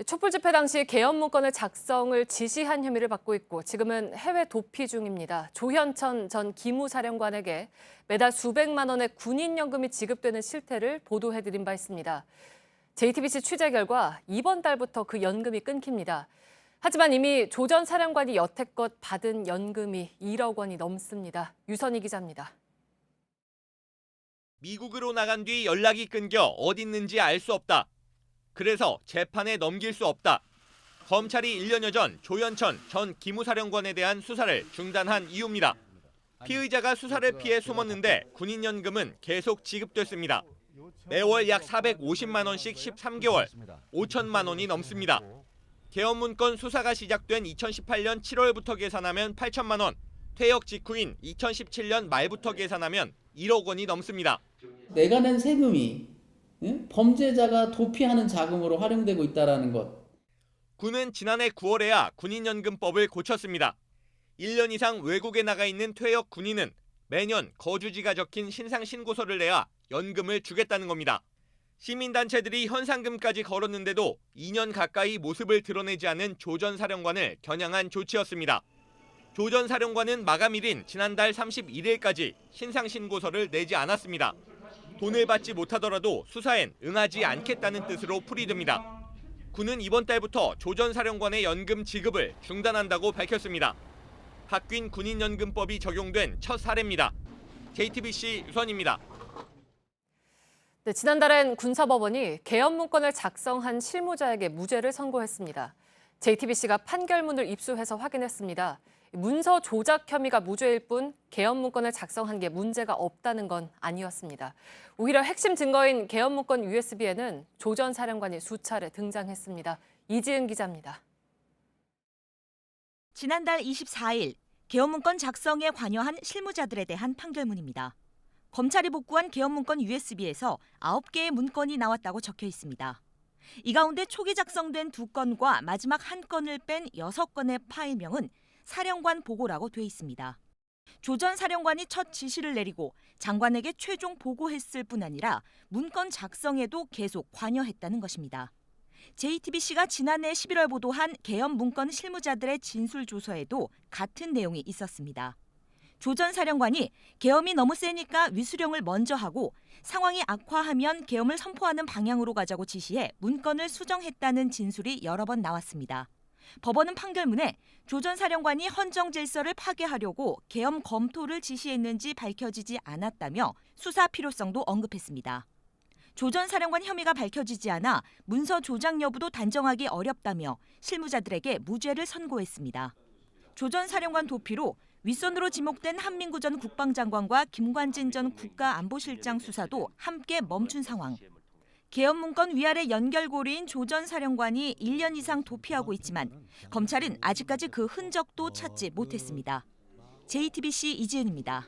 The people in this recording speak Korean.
촛불 집회 당시 계엄 문건을 작성을 지시한 혐의를 받고 있고 지금은 해외 도피 중입니다. 조현천 전 기무사령관에게 매달 수백만 원의 군인연금이 지급되는 실태를 보도해드린 바 있습니다. JTBC 취재 결과 이번 달부터 그 연금이 끊깁니다. 하지만 이미 조 전 사령관이 여태껏 받은 연금이 1억 원이 넘습니다. 유선희 기자입니다. 미국으로 나간 뒤 연락이 끊겨 어디 있는지 알 수 없다. 그래서 재판에 넘길 수 없다. 검찰이 1년여 전 조현천 전 기무사령관에 대한 수사를 중단한 이유입니다. 피의자가 수사를 피해 숨었는데 군인연금은 계속 지급됐습니다. 매월 약 450만 원씩 13개월, 5천만 원이 넘습니다. 계엄 문건 수사가 시작된 2018년 7월부터 계산하면 8천만 원, 퇴역 직후인 2017년 말부터 계산하면 1억 원이 넘습니다. 내가 낸 세금이 범죄자가 도피하는 자금으로 활용되고 있다는 것. 군은 지난해 9월에야 군인연금법을 고쳤습니다. 1년 이상 외국에 나가 있는 퇴역 군인은 매년 거주지가 적힌 신상신고서를 내야 연금을 주겠다는 겁니다. 시민단체들이 현상금까지 걸었는데도 2년 가까이 모습을 드러내지 않은 조 전 사령관을 겨냥한 조치였습니다. 조 전 사령관은 마감일인 지난달 31일까지 신상신고서를 내지 않았습니다. 돈을 받지 못하더라도 수사엔 응하지 않겠다는 뜻으로 풀이됩니다. 군은 이번 달부터 조 전 사령관의 연금 지급을 중단한다고 밝혔습니다. 바뀐 군인연금법이 적용된 첫 사례입니다. JTBC 유선입니다. 네, 지난달엔 군사법원이 계엄 문건을 작성한 실무자에게 무죄를 선고했습니다. JTBC가 판결문을 입수해서 확인했습니다. 문서 조작 혐의가 무죄일 뿐 계엄 문건을 작성한 게 문제가 없다는 건 아니었습니다. 오히려 핵심 증거인 계엄 문건 USB에는 조 전 사령관이 수차례 등장했습니다. 이지은 기자입니다. 지난달 24일 계엄 문건 작성에 관여한 실무자들에 대한 판결문입니다. 검찰이 복구한 계엄 문건 USB에서 9개의 문건이 나왔다고 적혀 있습니다. 이 가운데 초기 작성된 2건과 마지막 1건을 뺀 6건의 파일명은 사령관 보고라고 돼 있습니다. 조 전 사령관이 첫 지시를 내리고 장관에게 최종 보고했을 뿐 아니라 문건 작성에도 계속 관여했다는 것입니다. JTBC가 지난해 11월 보도한 계엄 문건 실무자들의 진술 조서에도 같은 내용이 있었습니다. 조 전 사령관이 계엄이 너무 세니까 위수령을 먼저 하고 상황이 악화하면 계엄을 선포하는 방향으로 가자고 지시해 문건을 수정했다는 진술이 여러 번 나왔습니다. 법원은 판결문에 조 전 사령관이 헌정 질서를 파괴하려고 계엄 검토를 지시했는지 밝혀지지 않았다며 수사 필요성도 언급했습니다. 조 전 사령관 혐의가 밝혀지지 않아 문서 조작 여부도 단정하기 어렵다며 실무자들에게 무죄를 선고했습니다. 조 전 사령관 도피로 윗선으로 지목된 한민구 전 국방장관과 김관진 전 국가안보실장 수사도 함께 멈춘 상황. 계엄 문건 위아래 연결고리인 조 전 사령관이 1년 이상 도피하고 있지만 검찰은 아직까지 그 흔적도 찾지 못했습니다. JTBC 이지은입니다.